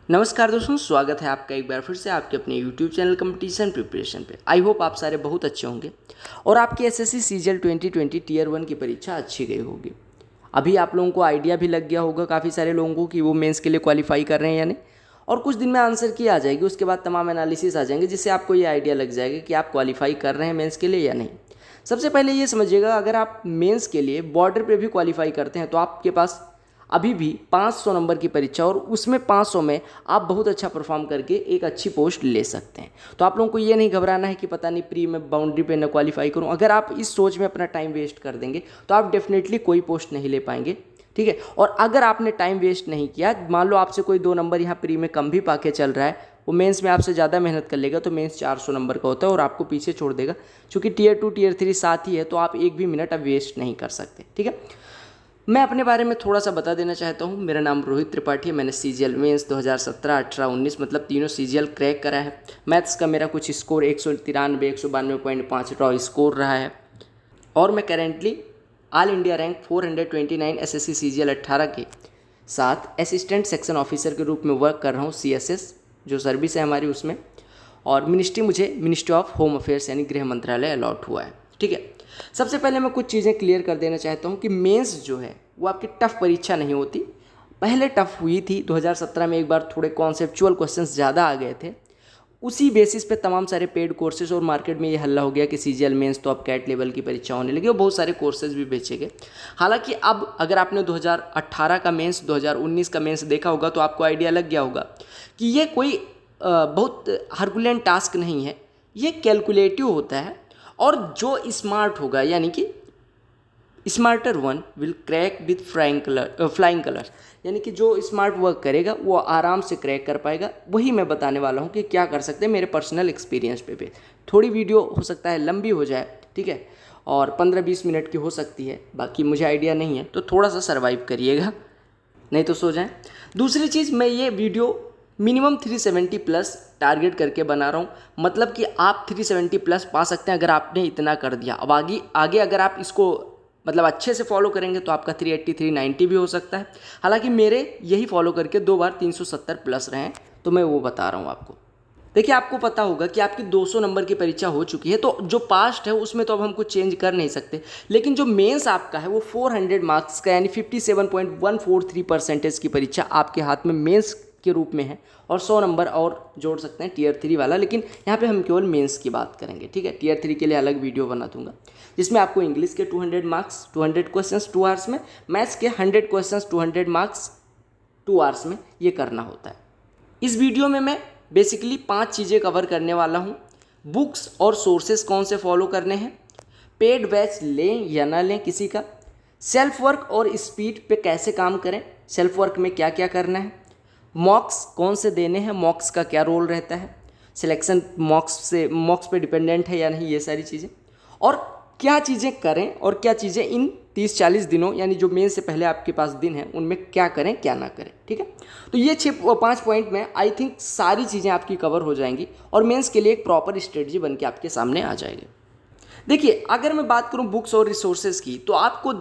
नमस्कार दोस्तों, स्वागत है आपका एक बार फिर से आपके अपने YouTube चैनल कंपटीशन प्रिपरेशन पे। आई होप आप सारे बहुत अच्छे होंगे और आपकी एसएससी सीजीएल 2020 टीयर 1 की परीक्षा अच्छी गई होगी। अभी आप लोगों को आइडिया भी लग गया होगा काफ़ी सारे लोगों को कि वो मेंस के लिए क्वालिफाई कर रहे हैं या नहीं, और कुछ दिन में आंसर की आ जाएगी। उसके बाद तमाम एनालिसिस आ जाएंगे जिससे आपको ये आइडिया लग जाएगा कि आप क्वालिफाई कर रहे हैं मेंस के लिए या नहीं। सबसे पहले ये समझिएगा, अगर आप मेंस के लिए बॉर्डर पे भी क्वालिफाई करते हैं तो आपके पास अभी भी 500 नंबर की परीक्षा और उसमें 500 में आप बहुत अच्छा परफॉर्म करके एक अच्छी पोस्ट ले सकते हैं। तो आप लोगों को ये नहीं घबराना है कि पता नहीं प्री में बाउंड्री पे न क्वालिफाई करूं। अगर आप इस सोच में अपना टाइम वेस्ट कर देंगे तो आप डेफिनेटली कोई पोस्ट नहीं ले पाएंगे, ठीक है। और अगर आपने टाइम वेस्ट नहीं किया, मान लो आपसे कोई 2 नंबर यहाँ प्री में कम भी पाके चल रहा है, वो मेंस में आपसे ज़्यादा मेहनत कर लेगा तो मेंस 400 नंबर का होता है और आपको पीछे छोड़ देगा। क्योंकि टीयर 2 टीयर 3 साथ ही है तो आप एक भी मिनट अब वेस्ट नहीं कर सकते, ठीक है। मैं अपने बारे में थोड़ा सा बता देना चाहता हूँ। मेरा नाम रोहित त्रिपाठी है। मैंने सीजीएल मेंस 2017, 18, 19 मतलब तीनों सीजीएल क्रैक करा है। मैथ्स का मेरा कुछ स्कोर 193, 192.5 रॉ स्कोर रहा है और मैं currently all India rank 429 SSC CGL 18 के साथ असिस्टेंट सेक्शन ऑफिसर के रूप में वर्क कर रहा हूँ। सीएसएस जो सर्विस है हमारी उसमें, और मिनिस्ट्री ऑफ होम अफेयर्स यानी गृह मंत्रालय अलॉट हुआ है, ठीक है। सबसे पहले मैं कुछ चीज़ें क्लियर कर देना चाहता हूँ कि मेंस जो है वो आपकी टफ परीक्षा नहीं होती। पहले टफ हुई थी 2017 में, एक बार थोड़े कॉन्सेप्चुअल क्वेश्चंस ज़्यादा आ गए थे। उसी बेसिस पे तमाम सारे पेड कोर्सेज और मार्केट में ये हल्ला हो गया कि सीजीएल मेंस तो अब कैट लेवल की परीक्षा होने लगी और बहुत सारे कोर्सेज भी बेचे गए। हालांकि अब अगर आपने 2018 का मेंस 2019 का मेंस देखा होगा तो आपको आइडिया लग गया होगा कि ये कोई बहुत हरकुलेंट टास्क नहीं है, ये कैलकुलेटिव होता है। और जो स्मार्ट होगा यानी कि smarter one will crack with flying colours, यानी कि जो स्मार्ट वर्क करेगा वो आराम से क्रैक कर पाएगा। वही मैं बताने वाला हूँ कि क्या कर सकते हैं मेरे पर्सनल एक्सपीरियंस पे। थोड़ी वीडियो हो सकता है लंबी हो जाए, ठीक है, और 15-20 मिनट की हो सकती है, बाकी मुझे आइडिया नहीं है तो थोड़ा सा सर्वाइव करिएगा, नहीं तो सो जाएं। दूसरी चीज़, मैं ये वीडियो मिनिमम 370 प्लस टारगेट करके बना रहा हूँ, मतलब कि आप 370 प्लस पा सकते हैं अगर आपने इतना कर दिया। अब आगे अगर आप इसको मतलब अच्छे से फॉलो करेंगे तो आपका 380 390 भी हो सकता है। हालांकि मेरे यही फॉलो करके 2 बार 370 प्लस रहे हैं तो मैं वो बता रहा हूँ आपको। देखिए, आपको पता होगा कि आपकी 200 नंबर की परीक्षा हो चुकी है, तो जो पास्ट है उसमें तो अब हम कुछ चेंज कर नहीं सकते, लेकिन जो मेंस आपका है वो 400 मार्क्स का यानी 57.143% की परीक्षा आपके हाथ में मेंस के रूप में है, और 100 नंबर और जोड़ सकते हैं टीयर 3 वाला, लेकिन यहाँ पे हम केवल मेंस की बात करेंगे, ठीक है। टीयर 3 के लिए अलग वीडियो बना दूंगा जिसमें आपको इंग्लिश के 200 मार्क्स 200 क्वेश्चंस 2 आवर्स में, मैथ्स के 100 क्वेश्चंस 200 मार्क्स 2 आवर्स में ये करना होता है। इस वीडियो में मैं बेसिकली 5 चीज़ें कवर करने वाला हूँ। बुक्स और सोर्सेज कौन से फॉलो करने हैं, पेड बैच लें या ना लें किसी का, सेल्फ वर्क और स्पीड पे कैसे काम करें, सेल्फ वर्क में क्या क्या करना है, मॉक्स कौन से देने हैं, मॉक्स का क्या रोल रहता है, सिलेक्शन मॉक्स पे डिपेंडेंट है या नहीं, ये सारी चीज़ें, और क्या चीज़ें करें और क्या चीज़ें इन 30-40 दिनों यानी जो मेन से पहले आपके पास दिन है उनमें क्या करें क्या ना करें, ठीक है। तो ये 5 पॉइंट में आई थिंक सारी चीज़ें आपकी कवर हो जाएंगी और मेंस के लिए एक प्रॉपर स्ट्रेटजी बन के आपके सामने आ जाएगी। देखिए, अगर मैं बात करूं बुक्स और रिसोर्सेज की तो आपको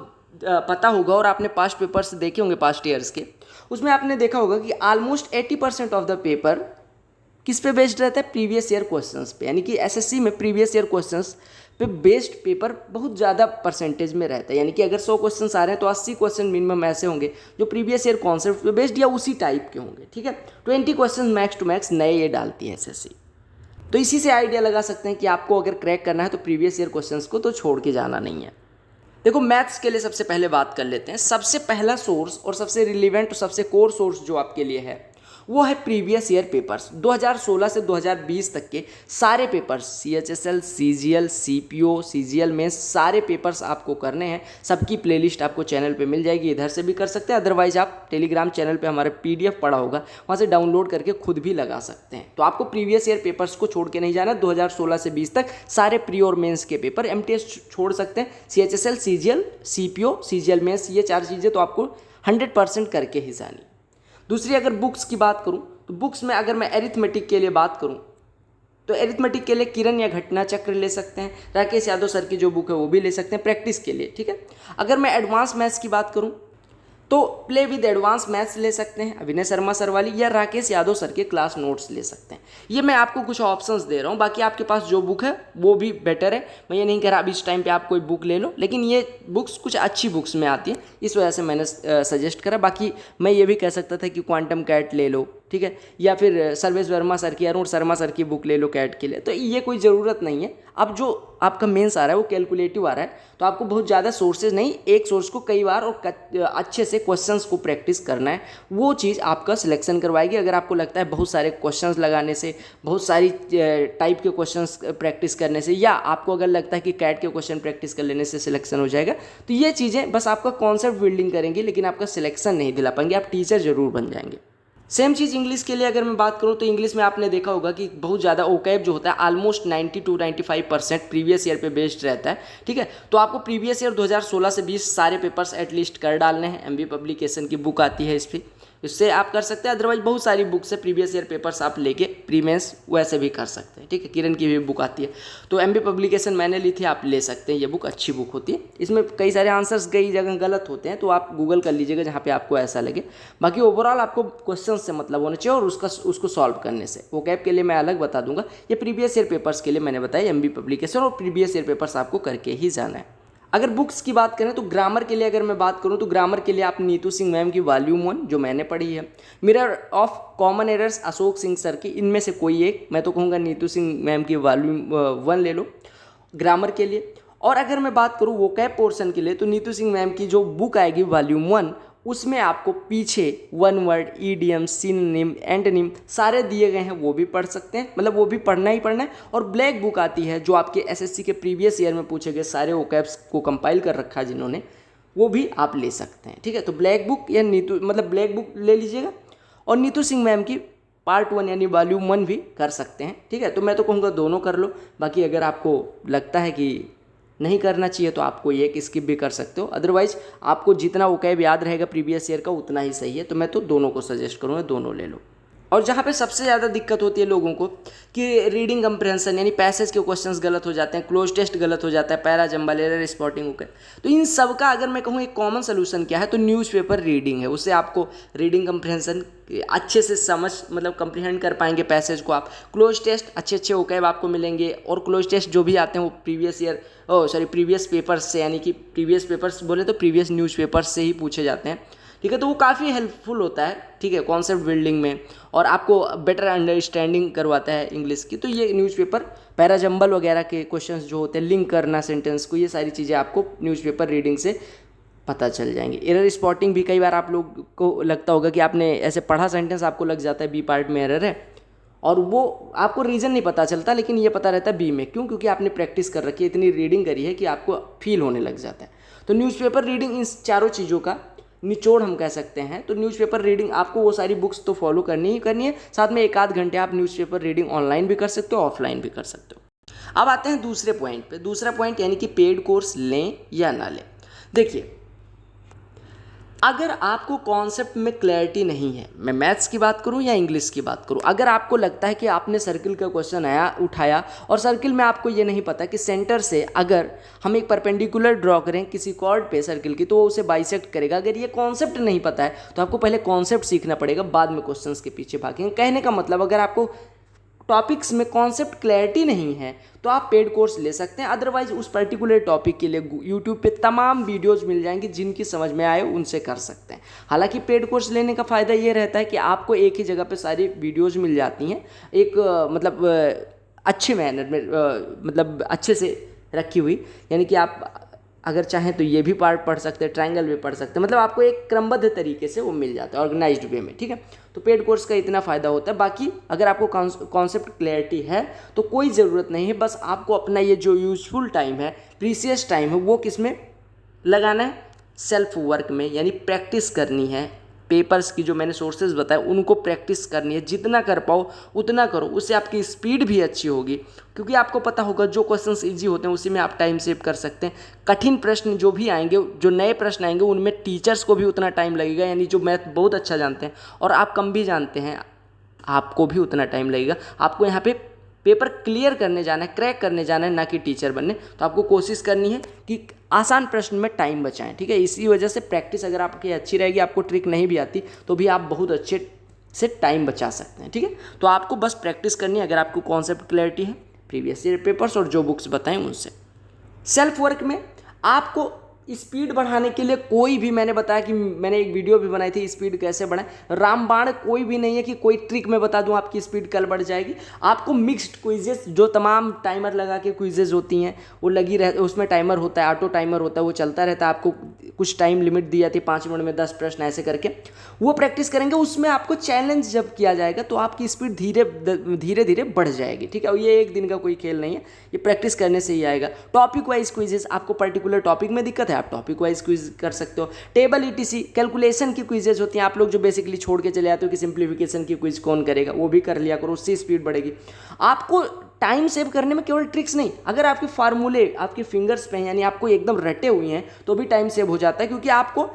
पता होगा और आपने पास्ट पेपर्स देखे होंगे पास्ट ईयर्स के, उसमें आपने देखा होगा कि ऑलमोस्ट 80% ऑफ द पेपर किस पे बेस्ड रहता है, प्रीवियस ईयर क्वेश्चंस पे। यानी कि एसएससी में प्रीवियस ईयर क्वेश्चंस पे बेस्ड पेपर बहुत ज़्यादा परसेंटेज में रहता है। यानी कि अगर 100 क्वेश्चंस आ रहे हैं तो 80 क्वेश्चन मिनिमम ऐसे होंगे जो प्रीवियस ईयर कॉन्सेप्ट पे बेस्ड या उसी टाइप के होंगे, ठीक है। 20 क्वेश्चन मैक्स टू मैक्स नए ये डालती है एसएससी। तो इसी से आइडिया लगा सकते हैं कि आपको अगर क्रैक करना है तो प्रीवियस ईयर क्वेश्चंस को तो छोड़ के जाना नहीं है। देखो, मैथ्स के लिए सबसे पहले बात कर लेते हैं। सबसे पहला सोर्स और सबसे रिलीवेंट और सबसे कोर सोर्स जो आपके लिए है वो है प्रीवियस ईयर पेपर्स। 2016 से 2020 तक के सारे papers, CHSL, CGL, CPO, CGL में सारे पेपर्स आपको करने हैं। सबकी प्लेलिस्ट आपको चैनल पे मिल जाएगी, इधर से भी कर सकते हैं, अदरवाइज आप टेलीग्राम चैनल पे हमारे पीडीएफ पड़ा होगा, वहाँ से डाउनलोड करके खुद भी लगा सकते हैं। तो आपको प्रीवियस ईयर पेपर्स को छोड़ के नहीं जाना। 2016 से 20 तक सारे प्री और मेंस के पेपर, एमटीएस छोड़ सकते हैं, CHSL, CGL, CPO, CGL mains, ये 4 चीज़ें तो आपको 100% करके ही जानी। दूसरी, अगर बुक्स की बात करूं तो बुक्स में अगर मैं एरिथमेटिक के लिए बात करूं तो एरिथमेटिक के लिए किरण या घटना चक्र ले सकते हैं, राकेश यादव सर की जो बुक है वो भी ले सकते हैं प्रैक्टिस के लिए, ठीक है। अगर मैं एडवांस मैथ्स की बात करूं तो प्ले विद एडवांस मैथ्स ले सकते हैं अभिनय शर्मा सर वाली, या राकेश यादव सर के क्लास नोट्स ले सकते हैं। ये मैं आपको कुछ ऑप्शंस दे रहा हूँ, बाकी आपके पास जो बुक है वो भी बेटर है। मैं ये नहीं कह रहा अभी इस टाइम पे आप कोई बुक ले लो, लेकिन ये बुक्स कुछ अच्छी बुक्स में आती है, इस वजह से मैंने सजेस्ट करा। बाकी मैं ये भी कह सकता था कि क्वांटम कैट ले लो, ठीक है, या फिर सर्वेश वर्मा सर की, अरुण शर्मा सर की बुक ले लो कैट के लिए। तो ये कोई ज़रूरत नहीं है। अब जो आपका मेंस आ रहा है वो कैलकुलेटिव आ रहा है, तो आपको बहुत ज़्यादा सोर्सेज नहीं, एक सोर्स को कई बार और अच्छे से क्वेश्चंस को प्रैक्टिस करना है, वो चीज़ आपका सिलेक्शन करवाएगी। अगर आपको लगता है बहुत सारे क्वेश्चंस लगाने से, बहुत सारी टाइप के क्वेश्चंस प्रैक्टिस करने से, या आपको अगर लगता है कि कैट के क्वेश्चन प्रैक्टिस कर लेने से सिलेक्शन हो जाएगा, तो ये चीज़ें बस आपका कॉन्सेप्ट बिल्डिंग करेंगी, लेकिन आपका सिलेक्शन नहीं दिला पाएंगे, आप टीचर जरूर बन जाएंगे। सेम चीज़ इंग्लिश के लिए अगर मैं बात करूँ तो इंग्लिश में आपने देखा होगा कि बहुत ज़्यादा ओकैब जो होता है ऑलमोस्ट 90 to 95% प्रीवियस ईयर पे बेस्ड रहता है, ठीक है। तो आपको प्रीवियस ईयर 2016 से 20 सारे पेपर्स एटलीस्ट कर डालने हैं। एमबी पब्लिकेशन की बुक आती है इस पर, इससे आप कर सकते हैं। अदरवाइज बहुत सारी बुक्स है, प्रीवियस ईयर पेपर्स आप लेके प्री मेंस वैसे भी कर सकते हैं, ठीक है। किरण की भी बुक आती है, तो एमबी पब्लिकेशन मैंने ली थी, आप ले सकते हैं, ये बुक अच्छी बुक होती है। इसमें कई सारे आंसर्स कई जगह गलत होते हैं, तो आप गूगल कर लीजिएगा जहाँ पे आपको ऐसा लगे। बाकी ओवरऑल आपको क्वेश्चन से मतलब होना चाहिए और उसको सॉल्व करने से। वो कैप के लिए मैं अलग बता दूंगा, ये प्रीवियस ईयर पेपर्स के लिए मैंने बताया एमबी पब्लिकेशन, और प्रीवियस ईयर पेपर्स आपको करके ही जाना है। अगर बुक्स की बात करें तो ग्रामर के लिए अगर मैं बात करूं तो ग्रामर के लिए आप नीतू सिंह मैम की वॉल्यूम 1 जो मैंने पढ़ी है, mirror of common errors Ashok Singh sir की, इनमें से कोई एक, मैं तो कहूँगा नीतू सिंह मैम की वॉल्यूम 1 ले लो ग्रामर के लिए। और अगर मैं बात करूँ वोकैब पोर्शन के लिए तो नीतू सिंह मैम की जो बुक आएगी वॉल्यूम 1, उसमें आपको पीछे one word, idiom, synonym, antonym सारे दिए गए हैं, वो भी पढ़ सकते हैं, मतलब वो भी पढ़ना ही पढ़ना है। और ब्लैक बुक आती है जो आपके एसएससी के प्रीवियस ईयर में पूछे गए सारे वोकैब्स को कंपाइल कर रखा है जिन्होंने, वो भी आप ले सकते हैं, ठीक है। तो ब्लैक बुक या नीतू मतलब ब्लैक बुक ले लीजिएगा, और नीतू सिंह मैम की पार्ट 1 यानी वॉल्यूम 1 भी कर सकते हैं, ठीक है। तो मैं तो कहूँगा दोनों कर लो। बाकी अगर आपको लगता है कि नहीं करना चाहिए तो आप कोई एक स्किप भी कर सकते हो, अदरवाइज आपको जितना वोकैब याद रहेगा प्रीवियस ईयर का उतना ही सही है। तो मैं तो दोनों को सजेस्ट करूँगा, दोनों ले लो। और जहाँ पे सबसे ज़्यादा दिक्कत होती है लोगों को कि रीडिंग कंप्रेंशन यानी पैसेज के क्वेश्चंस गलत हो जाते हैं, क्लोज टेस्ट गलत हो जाता है, para jumble error, spotting okay, तो इन सब का अगर मैं कहूँ एक कॉमन सोल्यूशन क्या है तो न्यूज़पेपर रीडिंग है। उससे आपको रीडिंग कंप्रेंशन अच्छे से समझ मतलब कंप्रीहेंड कर पाएंगे पैसेज को आप। क्लोज टेस्ट अच्छे वोकैब आपको मिलेंगे, और क्लोज टेस्ट जो भी आते हैं वो प्रीवियस पेपर्स से, यानी कि प्रीवियस पेपर्स बोले तो प्रीवियस न्यूज़पेपर्स से ही पूछे जाते हैं, ठीक है। तो वो काफ़ी हेल्पफुल होता है, ठीक है, कॉन्सेप्ट बिल्डिंग में, और आपको बेटर अंडरस्टैंडिंग करवाता है इंग्लिश की। तो ये न्यूज़पेपर पैराजंबल वगैरह के क्वेश्चंस जो होते हैं, लिंक करना सेंटेंस को, ये सारी चीज़ें आपको न्यूज़पेपर रीडिंग से पता चल जाएंगे। एरर स्पॉटिंग भी कई बार आप लोग को लगता होगा कि आपने ऐसे पढ़ा सेंटेंस, आपको लग जाता है बी पार्ट में एरर है, और वो आपको रीज़न नहीं पता चलता, लेकिन ये पता रहता है बी में, क्यों? क्योंकि आपने प्रैक्टिस कर रखी है, इतनी रीडिंग करी है कि आपको फील होने लग जाता है। तो न्यूज़पेपर रीडिंग इन चारों चीज़ों का निचोड़ हम कह सकते हैं। तो न्यूज़पेपर रीडिंग आपको वो सारी बुक्स तो फॉलो करनी ही करनी है, साथ में एक आध घंटे आप न्यूज़पेपर रीडिंग ऑनलाइन भी कर सकते हो, ऑफलाइन भी कर सकते हो। अब आते हैं दूसरे पॉइंट पे। दूसरा पॉइंट यानी कि पेड कोर्स लें या ना लें। देखिए, अगर आपको कॉन्सेप्ट में क्लैरिटी नहीं है, मैं मैथ्स की बात करूं या इंग्लिश की बात करूं, अगर आपको लगता है कि आपने सर्किल का क्वेश्चन उठाया और सर्किल में आपको ये नहीं पता कि सेंटर से अगर हम एक परपेंडिकुलर ड्रॉ करें किसी कॉर्ड पे सर्किल की तो वो उसे बाइसेक्ट करेगा, अगर ये कॉन्सेप्ट नहीं पता है तो आपको पहले कॉन्सेप्ट सीखना पड़ेगा, बाद में क्वेश्चंस के पीछे भागेंगे। कहने का मतलब, अगर आपको टॉपिक्स में कॉन्सेप्ट क्लैरिटी नहीं है तो आप पेड कोर्स ले सकते हैं, अदरवाइज उस पर्टिकुलर टॉपिक के लिए यूट्यूब पे तमाम वीडियोस मिल जाएंगी, जिनकी समझ में आए उनसे कर सकते हैं। हालांकि पेड कोर्स लेने का फ़ायदा ये रहता है कि आपको एक ही जगह पे सारी वीडियोस मिल जाती हैं, एक अच्छे मैनर में, मतलब अच्छे से रखी हुई, यानी कि आप अगर चाहें तो ये भी पार्ट पढ़ सकते हैं, ट्रायंगल भी पढ़ सकते हैं, मतलब आपको एक क्रमबद्ध तरीके से वो मिल जाता है, ऑर्गेनाइज्ड वे में, ठीक है। तो पेड कोर्स का इतना फ़ायदा होता है। बाकी अगर आपको कॉन्सेप्ट क्लैरिटी है तो कोई ज़रूरत नहीं है, बस आपको अपना ये जो यूजफुल टाइम है, प्रीसियस टाइम है, वो किस में लगाना है? सेल्फ वर्क में, यानी प्रैक्टिस करनी है। पेपर्स की जो मैंने सोर्सेज बताए उनको प्रैक्टिस करनी है, जितना कर पाओ उतना करो, उससे आपकी स्पीड भी अच्छी होगी, क्योंकि आपको पता होगा जो क्वेश्चंस इजी होते हैं उसी में आप टाइम सेव कर सकते हैं। कठिन प्रश्न जो भी आएंगे, जो नए प्रश्न आएंगे, उनमें टीचर्स को भी उतना टाइम लगेगा, यानी जो मैथ बहुत अच्छा जानते हैं और आप कम भी जानते हैं, आपको भी उतना टाइम लगेगा। आपको यहाँ पे पेपर क्लियर करने जाना है, क्रैक करने जाना है, ना कि टीचर बनने। तो आपको कोशिश करनी है कि आसान प्रश्न में टाइम बचाएं, ठीक है। इसी वजह से प्रैक्टिस अगर आपकी अच्छी रहेगी, आपको ट्रिक नहीं भी आती तो भी आप बहुत अच्छे से टाइम बचा सकते हैं, ठीक है। तो आपको बस प्रैक्टिस करनी है अगर आपको कॉन्सेप्ट क्लैरिटी है, प्रीवियस ईयर पेपर्स और जो बुक्स बताएं उनसे। सेल्फ वर्क में आपको स्पीड बढ़ाने के लिए कोई भी, मैंने बताया कि मैंने एक वीडियो भी बनाई थी स्पीड कैसे बढ़ाएं, रामबाण कोई भी नहीं है कि कोई ट्रिक मैं बता दूं आपकी स्पीड कल बढ़ जाएगी। आपको मिक्स्ड क्विजेस, जो तमाम टाइमर लगा के क्विजेस होती हैं वो लगी रहती, उसमें टाइमर होता है, ऑटो टाइमर होता है, वो चलता रहता है। आपको कुछ टाइम लिमिट दी जाती है, 5 मिनट में 10 प्रश्न ऐसे करके वो प्रैक्टिस करेंगे। उसमें आपको चैलेंज जब किया जाएगा तो आपकी स्पीड धीरे धीरे बढ़ जाएगी, ठीक है। और ये एक दिन का कोई खेल नहीं है, ये प्रैक्टिस करने से ही आएगा। टॉपिक वाइज क्विजेस, आपको पर्टिकुलर टॉपिक में दिक्कत है आप टॉपिक वाइज क्विज कर सकते हो। टेबल ईटीसी कैलकुलेशन की क्विजेज होती हैं, आप लोग जो बेसिकली छोड़ के चले आते हो कि सिंप्लीफिकेशन की क्विज कौन करेगा, वो भी कर लिया करो, उससे स्पीड बढ़ेगी। आपको टाइम सेव करने में केवल ट्रिक्स नहीं, अगर आपके फार्मूले आपके फिंगर्स पे हैं, यानी आपको एकदम रटे हुए हैं, तो भी टाइम सेव हो जाता है। क्योंकि आपको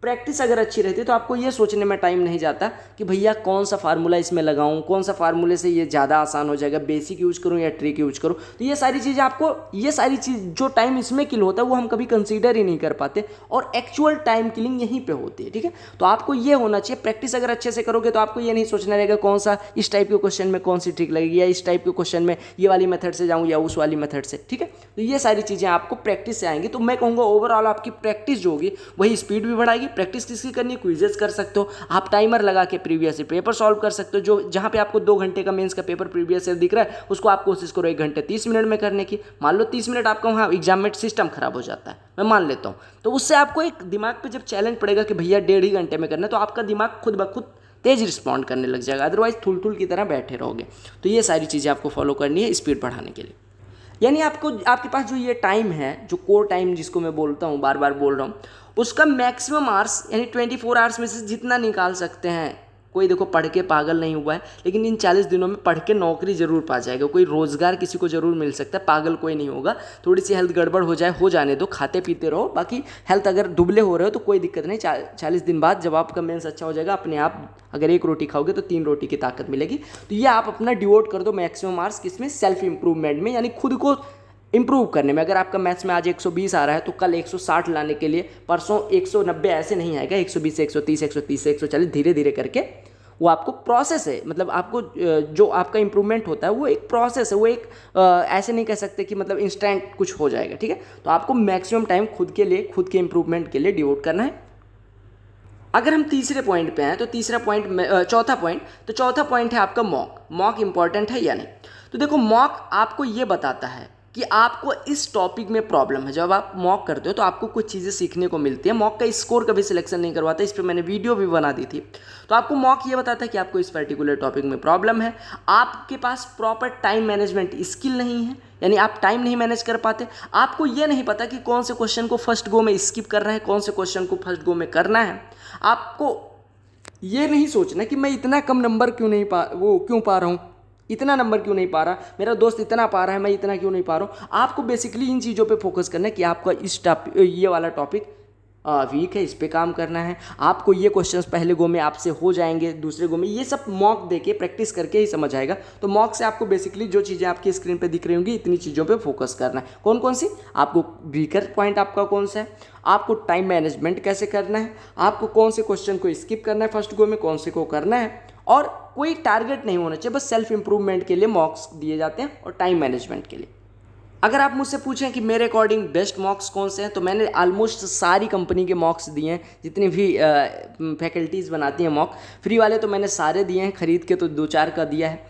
प्रैक्टिस अगर अच्छी रहती है तो आपको ये सोचने में टाइम नहीं जाता कि भैया कौन सा फार्मूला इसमें लगाऊं, कौन सा फार्मूले से ये ज़्यादा आसान हो जाएगा, बेसिक यूज करूं या ट्रिक यूज करूं। तो ये सारी चीज़ें आपको, ये सारी चीज़ जो टाइम इसमें किल होता है वो हम कभी कंसीडर ही नहीं कर पाते, और एक्चुअल टाइम किलिंग यहीं पे होती है, ठीक है। तो आपको ये होना चाहिए, प्रैक्टिस अगर अच्छे से करोगे तो आपको ये नहीं सोचना रहेगा कौन सा इस टाइप के क्वेश्चन में कौन सी ट्रिक लगेगी, या इस टाइप के क्वेश्चन में ये वाली मेथड से जाऊँ या उस वाली मेथड से, ठीक है। तो ये सारी चीज़ें आपको प्रैक्टिस से आएंगी। तो मैं कहूँगा ओवरऑल आपकी प्रैक्टिस जो होगी वही स्पीड भी बढ़ाएगी। प्रैक्टिस किसकी करनी, क्विजेस कर सकते हो आप, टाइमर लगा के प्रीवियस ईयर पेपर सॉल्व कर सकते हो। जो जहां पे आपको 2 घंटे का मेंस का पेपर प्रीवियस ईयर दिख रहा है, उसको आप कोशिश करो 1 घंटे 30 मिनट में करने की। मान लो 30 मिनट आपका वहाँ एग्जाम में सिस्टम खराब हो जाता है, मैं मान लेता हूँ, तो उससे आपको एक दिमाग पे जब चैलेंज पड़ेगा कि भैया 1.5 ही घंटे में करना है, तो आपका दिमाग खुद ब खुद तेज रिस्पॉन्ड करने लग जाएगा, अदरवाइज थुल की तरह बैठे रहोगे। तो ये सारी चीज़ें आपको फॉलो करनी है स्पीड बढ़ाने के लिए। यानी आपको, आपके पास जो ये टाइम है, जो कोर टाइम जिसको मैं बोलता हूँ, बार बार बोल रहा हूँ, उसका मैक्सिमम आवर्स यानी 24 आवर्स में से जितना निकाल सकते हैं। कोई देखो पढ़ के पागल नहीं हुआ है, लेकिन इन 40 दिनों में पढ़ के नौकरी जरूर पा जाएगा, कोई रोजगार किसी को जरूर मिल सकता है, पागल कोई नहीं होगा। थोड़ी सी हेल्थ गड़बड़ हो जाए, हो जाने दो, खाते पीते रहो, बाकी हेल्थ अगर दुबले हो रहे हो तो कोई दिक्कत नहीं। 40 दिन बाद जब आपका मेंस अच्छा हो जाएगा, अपने आप अगर 1 रोटी खाओगे तो 3 रोटी की ताकत मिलेगी। तो ये आप अपना डिवोट कर दो मैक्सिमम आवर्स किसमें, सेल्फ इंप्रूवमेंट में, यानी खुद को इंप्रूव करने में। अगर आपका मैथ्स में आज 120 आ रहा है तो कल 160 लाने के लिए, परसों 190 ऐसे नहीं आएगा, 120 से 130, 130 से 140, धीरे धीरे करके वो आपको प्रोसेस है। मतलब आपको जो आपका इंप्रूवमेंट होता है वो एक प्रोसेस है, वो एक ऐसे नहीं कह सकते कि मतलब इंस्टेंट कुछ हो जाएगा, ठीक है। तो आपको मैक्सिमम टाइम खुद के लिए, खुद के इंप्रूवमेंट के लिए डिवोट करना है। अगर हम तीसरे पॉइंट पे हैं तो चौथा पॉइंट है आपका मॉक इंपॉर्टेंट है या नहीं। तो देखो मॉक आपको ये बताता है कि आपको इस टॉपिक में प्रॉब्लम है। जब आप मॉक करते हो तो आपको कुछ चीज़ें सीखने को मिलती है। मॉक का स्कोर कभी सिलेक्शन नहीं करवाता, इस पर मैंने वीडियो भी बना दी थी। तो आपको मॉक ये बताता है कि आपको इस पर्टिकुलर टॉपिक में प्रॉब्लम है, आपके पास प्रॉपर टाइम मैनेजमेंट स्किल नहीं है, यानी आप टाइम नहीं मैनेज कर पाते, आपको ये नहीं पता कि कौन से क्वेश्चन को फर्स्ट गो में स्किप करना है, कौन से क्वेश्चन को फर्स्ट गो में करना है। आपको ये नहीं सोचना कि मैं इतना कम नंबर क्यों पा रहा हूँ, इतना नंबर क्यों नहीं पा रहा, मेरा दोस्त इतना पा रहा है, मैं इतना क्यों नहीं पा रहा हूँ। आपको बेसिकली इन चीज़ों पे फोकस करना है कि आपका ये वाला टॉपिक वीक है, इस पे काम करना है। आपको ये क्वेश्चंस पहले गो में आपसे हो जाएंगे, दूसरे गो में, ये सब मॉक देके प्रैक्टिस करके ही समझ आएगा। तो मॉक से आपको बेसिकली जो चीज़ें आपकी स्क्रीन पे दिख रही होंगी, इतनी चीज़ों पे फोकस करना है। कौन कौन सी, आपको वीकर पॉइंट आपका कौन सा है, आपको टाइम मैनेजमेंट कैसे करना है, आपको कौन से क्वेश्चन को स्किप करना है फर्स्ट गो में, कौन से को करना है, और कोई टारगेट नहीं होना चाहिए, बस सेल्फ इंप्रूवमेंट के लिए मॉक्स दिए जाते हैं और टाइम मैनेजमेंट के लिए। अगर आप मुझसे पूछें कि मेरे अकॉर्डिंग बेस्ट मॉक्स कौन से हैं, तो मैंने ऑलमोस्ट सारी कंपनी के मॉक्स दिए हैं, जितनी भी फैकल्टीज़ बनाती हैं मॉक। फ्री वाले तो मैंने सारे दिए हैं, खरीद के तो 2-4 का दिया है।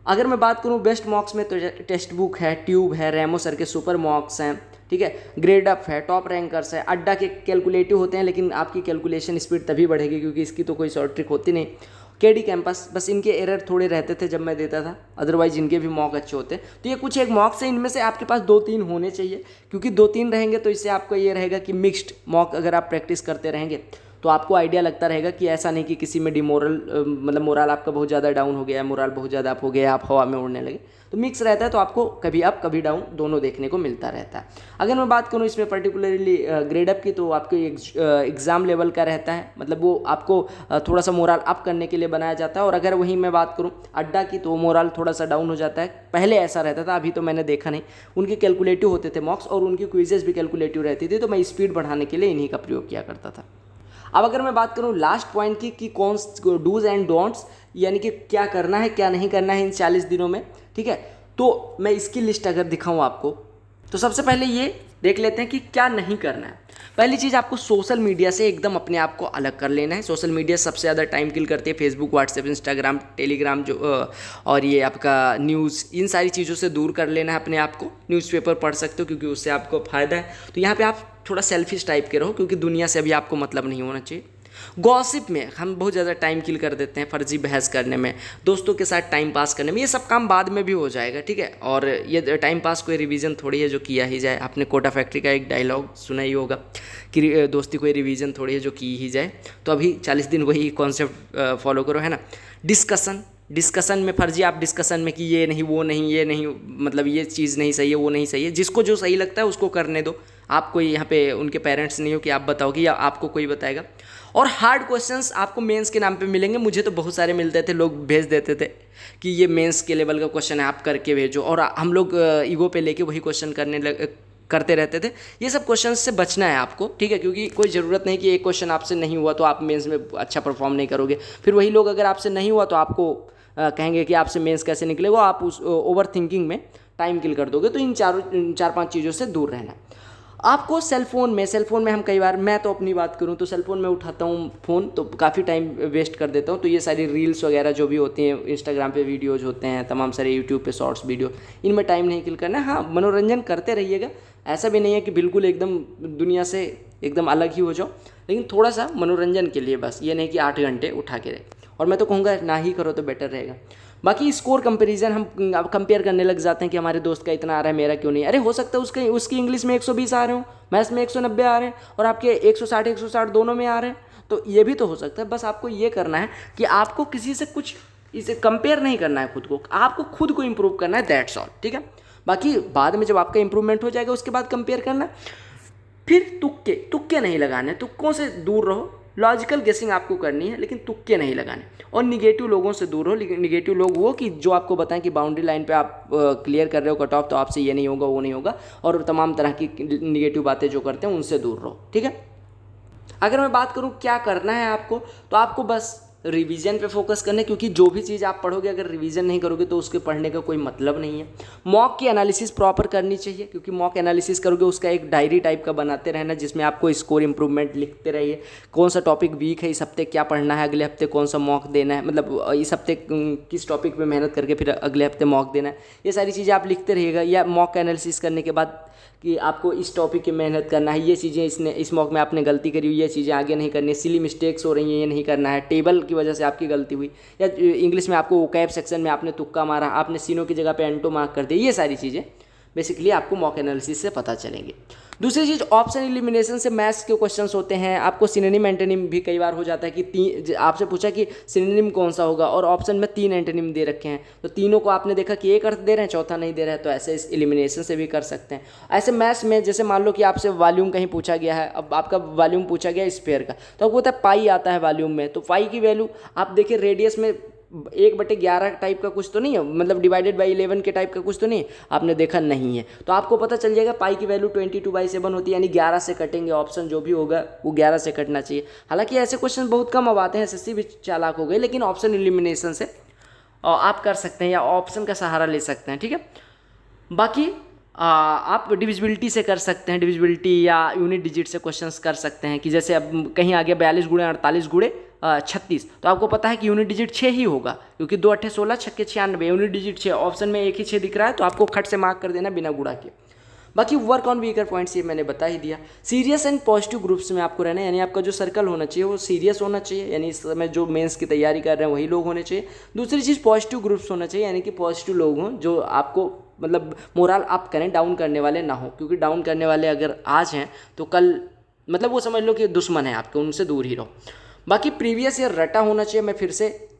अगर मैं बात करूं बेस्ट मॉक्स में, तो टेक्स्ट बुक है, ट्यूब है, रेमो सर के सुपर मॉक्स हैं, ठीक है, ग्रेड अप है, टॉप रैंकर्स है, अड्डा के कैलकुलेटिव होते हैं, लेकिन आपकी कैलकुलेशन स्पीड तभी बढ़ेगी क्योंकि इसकी तो कोई शॉर्ट ट्रिक होती नहीं। केडी कैंपस, बस इनके एरर थोड़े रहते थे जब मैं देता था, अदरवाइज इनके भी मॉक अच्छे होते हैं। तो ये कुछ एक मॉक्स है, इनमें से आपके पास 2-3 होने चाहिए, क्योंकि 2-3 रहेंगे तो इससे आपको ये रहेगा कि मिक्स्ड मॉक अगर आप प्रैक्टिस करते रहेंगे तो आपको आइडिया लगता रहेगा कि ऐसा नहीं कि किसी में डिमोरल मतलब मोरल आपका बहुत ज़्यादा डाउन हो गया है, मोरल बहुत ज़्यादा अप हो गया, आप हवा में उड़ने लगे। तो मिक्स रहता है, तो आपको कभी अप कभी डाउन दोनों देखने को मिलता रहता है। अगर मैं बात करूँ इसमें पर्टिकुलरली ग्रेड अप की, तो आपके एग्ज़ाम लेवल का रहता है, मतलब वो आपको थोड़ा सा मोरल अप करने के लिए बनाया जाता है। और अगर वहीं मैं बात करूँ अड्डा की, तो मोरल थोड़ा सा डाउन हो जाता है। पहले ऐसा रहता था, अभी तो मैंने देखा नहीं। उनके कैलकुलेटिव होते थे मॉक्स, और उनकी क्विजेस भी कैलकुलेटिव रहती थी, तो मैं स्पीड बढ़ाने के लिए इन्हीं का प्रयोग किया करता था। अब अगर मैं बात करूं लास्ट पॉइंट की कि कौन डूज एंड डोंट्स, यानी कि क्या करना है क्या नहीं करना है इन 40 दिनों में, ठीक है, तो मैं इसकी लिस्ट अगर दिखाऊं आपको, तो सबसे पहले ये देख लेते हैं कि क्या नहीं करना है। पहली चीज़, आपको सोशल मीडिया से एकदम अपने आप को अलग कर लेना है। सोशल मीडिया सबसे ज़्यादा टाइम किल करती है, फेसबुक, व्हाट्सएप, इंस्टाग्राम, टेलीग्राम और ये आपका न्यूज़, इन सारी चीज़ों से दूर कर लेना है अपने आप को। न्यूज़पेपर पढ़ सकते हो क्योंकि उससे आपको फ़ायदा है। तो यहाँ पे आप थोड़ा सेल्फिश टाइप के रहो, क्योंकि दुनिया से अभी आपको मतलब नहीं होना चाहिए। गॉसिप में हम बहुत ज़्यादा टाइम किल कर देते हैं, फर्जी बहस करने में, दोस्तों के साथ टाइम पास करने में। ये सब काम बाद में भी हो जाएगा, ठीक है। और ये टाइम पास कोई रिवीजन थोड़ी है जो किया ही जाए। आपने कोटा फैक्ट्री का एक डायलॉग सुना ही होगा कि दोस्ती कोई रिवीजन थोड़ी है जो की ही जाए। तो अभी 40 दिन वही कॉन्सेप्ट फॉलो करो, है ना। डिस्कशन में फर्जी आप डिस्कशन में कि ये नहीं वो नहीं ये नहीं, मतलब ये चीज़ नहीं सही है वो नहीं सही है, जिसको जो सही लगता है उसको करने दो। आप कोई यहाँ पे उनके पेरेंट्स नहीं हो कि आप बताओगे या आपको कोई बताएगा। और हार्ड क्वेश्चंस आपको मेंस के नाम पे मिलेंगे। मुझे तो बहुत सारे मिलते थे, लोग भेज देते थे कि ये मेंस के लेवल का क्वेश्चन है, आप करके भेजो। और हम लोग ईगो पे लेके वही क्वेश्चन करते रहते थे। ये सब क्वेश्चन से बचना है आपको, ठीक है, क्योंकि कोई ज़रूरत नहीं कि एक क्वेश्चन आपसे नहीं हुआ तो आप मेंस में अच्छा परफॉर्म नहीं करोगे। फिर वही लोग अगर आपसे नहीं हुआ तो आपको कहेंगे कि आपसे मेंस कैसे निकले, वो आप उस ओवर थिंकिंग में टाइम किल कर दोगे। तो इन चार पांच चीज़ों से दूर रहना। आपको सेल फ़ोन में हम कई बार, मैं तो अपनी बात करूं तो सेल फ़ोन में उठाता हूं फ़ोन तो काफ़ी टाइम वेस्ट कर देता हूं। तो ये सारी रील्स वगैरह जो भी होती हैं, इंस्टाग्राम पे वीडियोज़ होते हैं, तमाम सारे यूट्यूब पे शॉर्ट्स वीडियो, इनमें टाइम नहीं किल करना है। हाँ, मनोरंजन करते रहिएगा, ऐसा भी नहीं है कि बिल्कुल एकदम दुनिया से एकदम अलग ही हो जाओ, लेकिन थोड़ा सा मनोरंजन के लिए बस, ये नहीं कि 8 घंटे उठा के रहे। और मैं तो कहूँगा ना ही करो तो बेटर रहेगा। बाकी स्कोर कंपैरिजन, हम अब कंपेयर करने लग जाते हैं कि हमारे दोस्त का इतना आ रहा है, मेरा क्यों नहीं। अरे हो सकता है उसकी इंग्लिश में 120 आ रहे हो, मैथ्स में 190 आ रहे हैं, और आपके 160 दोनों में आ रहे हैं। तो ये भी तो हो सकता है। बस आपको ये करना है कि आपको किसी से कुछ इसे कंपेयर नहीं करना है, खुद को, आपको खुद को इम्प्रूव करना है, दैट्स ऑल, ठीक है। बाकी बाद में जब आपका इंप्रूवमेंट हो जाएगा उसके बाद कंपेयर करना। फिर तुक्के नहीं लगाने, तुक्कों से दूर रहो। लॉजिकल गेसिंग आपको करनी है, लेकिन तुक्के नहीं लगाने। और निगेटिव लोगों से दूर रहो। निगेटिव लोग वो कि जो आपको बताएं कि बाउंड्री लाइन पे आप क्लियर कर रहे हो कट ऑफ, तो आपसे ये नहीं होगा वो नहीं होगा, और तमाम तरह की निगेटिव बातें जो करते हैं उनसे दूर रहो, ठीक है। अगर मैं बात करूं क्या करना है आपको, तो आपको बस रिवीजन पे फोकस करना है, क्योंकि जो भी चीज़ आप पढ़ोगे अगर रिवीजन नहीं करोगे तो उसके पढ़ने का कोई मतलब नहीं है। मॉक की एनालिसिस प्रॉपर करनी चाहिए, क्योंकि मॉक एनालिसिस करोगे उसका एक डायरी टाइप का बनाते रहना, जिसमें आपको स्कोर इंप्रूवमेंट लिखते रहिए। कौन सा टॉपिक वीक है, इस हफ्ते क्या पढ़ना है, अगले हफ्ते कौन सा मॉक देना है, मतलब इस हफ्ते किस टॉपिक पर मेहनत करके फिर अगले हफ्ते मॉक देना है। ये सारी चीज़ें आप लिखते रहिएगा। या मॉक एनालिसिस करने के बाद कि आपको इस टॉपिक की मेहनत करना है, ये चीज़ें इस मॉक में आपने गलती करी हुई, ये चीज़ें आगे नहीं करनी, सिली मिस्टेक्स हो रही हैं, ये नहीं करना है, टेबल की वजह से आपकी गलती हुई, या इंग्लिश में आपको वोकैब सेक्शन में आपने तुक्का मारा, आपने सीनो की जगह पे एंटो मार्क कर दिया। ये सारी चीज़ें बेसिकली आपको मॉक एनालिसिस से पता चलेंगे। दूसरी चीज़, ऑप्शन एलिमिनेशन से मैथ्स के क्वेश्चंस होते हैं। आपको सिनोनिम एंटोनिम भी कई बार हो जाता है कि आपसे पूछा कि सिनोनिम कौन सा होगा, और ऑप्शन में 3 एंटोनिम दे रखे हैं, तो तीनों को आपने देखा कि एक अर्थ दे रहे हैं, चौथा नहीं दे रहा है, तो ऐसे इस एलिमिनेशन से भी कर सकते हैं। ऐसे मैथ्स में जैसे मान लो कि आपसे वॉल्यूम कहीं पूछा गया है, अब आपका वॉल्यूम पूछा गया स्फीयर का, तो आपको होता है पाई आता है वॉल्यूम में, तो पाई की वैल्यू आप देखिए रेडियस में 1/11 टाइप का कुछ तो नहीं है, मतलब डिवाइडेड बाई 11 के टाइप का कुछ तो नहीं, आपने देखा नहीं है, तो आपको पता चल जाएगा पाई की वैल्यू 22/7 होती है, यानी 11 से कटेंगे। ऑप्शन जो भी होगा वो 11 से कटना चाहिए। हालांकि ऐसे क्वेश्चन बहुत कम अब आते हैं, एसएससी भी चालाक हो गई, लेकिन ऑप्शन एलिमिनेशन से आप कर सकते हैं या ऑप्शन का सहारा ले सकते हैं, ठीक है। बाकी आप डिविजिबिलिटी से कर सकते हैं, डिविजिबिलिटी या यूनिट डिजिट से क्वेश्चंस कर सकते हैं, कि जैसे अब कहीं आ गया 42 गुणे 48 गुणे 36, तो आपको पता है कि यूनिट डिजिट 6 ही होगा, क्योंकि 2 8 16 6 96, यूनिट डिजिट 6, ऑप्शन में एक ही 6 दिख रहा है, तो आपको खट से मार्क कर देना बिना गुणा के। बाकी वर्क ऑन वीकर पॉइंट्स ये मैंने बता ही दिया। सीरियस एंड पॉजिटिव ग्रुप्स में आपको रहना है, यानी आपका जो सर्कल होना चाहिए वो सीरियस होना चाहिए, यानी इस समय जो मेंस की तैयारी कर रहे हैं वही लोग होने चाहिए। दूसरी चीज़ पॉजिटिव ग्रुप्स होना चाहिए, यानी कि पॉजिटिव लोग हों जो आपको मतलब मोरल अप करें, डाउन करने वाले ना हो, क्योंकि डाउन करने वाले अगर आज हैं तो कल मतलब वो समझ लो कि दुश्मन है आपके, उनसे दूर ही रहो। बाकी प्रीवियस ईयर रटा होना चाहिए।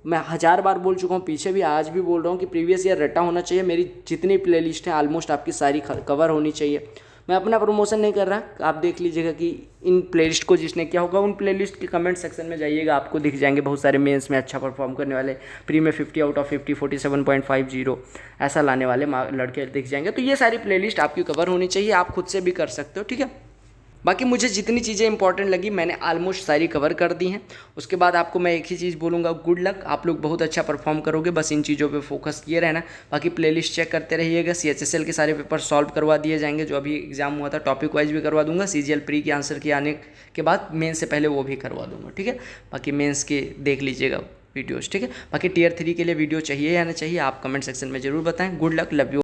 मैं 1000 बार बोल चुका हूँ, पीछे भी आज भी बोल रहा हूँ कि प्रीवियस ईयर रटा होना चाहिए। मेरी जितनी प्लेलिस्ट है ऑलमोस्ट आपकी सारी कवर होनी चाहिए। मैं अपना प्रमोशन नहीं कर रहा, आप देख लीजिएगा कि इन प्लेलिस्ट को जिसने किया होगा उन प्लेलिस्ट के कमेंट सेक्शन में जाइएगा, आपको दिख जाएंगे बहुत सारे मेंस में अच्छा परफॉर्म करने वाले, प्री में 50 आउट ऑफ 50, 47.50 ऐसा लाने वाले लड़के दिख जाएंगे। तो ये सारी प्लेलिस्ट आपकी कवर होनी चाहिए, आप खुद से भी कर सकते हो, ठीक है। बाकी मुझे जितनी चीज़ें इंपॉर्टेंट लगी मैंने ऑलमोस्ट सारी कवर कर दी हैं। उसके बाद आपको मैं एक ही चीज़ बोलूँगा, गुड लक, आप लोग बहुत अच्छा परफॉर्म करोगे, बस इन चीज़ों पे फोकस किए रहना। बाकी प्लेलिस्ट चेक करते रहिएगा। CHSL के सारे पेपर सॉल्व करवा दिए जाएंगे, जो अभी एग्जाम हुआ था टॉपिक वाइज भी करवा दूंगा। CGL प्री के आंसर के आने के बाद मेन से पहले वो भी करवा दूंगा, ठीक है। बाकी मेंस के देख लीजिएगा वीडियोज़, ठीक है। बाकी Tier 3 के लिए वीडियो चाहिए या ना चाहिए आप कमेंट सेक्शन में ज़रूर बताएं। Good luck, love you.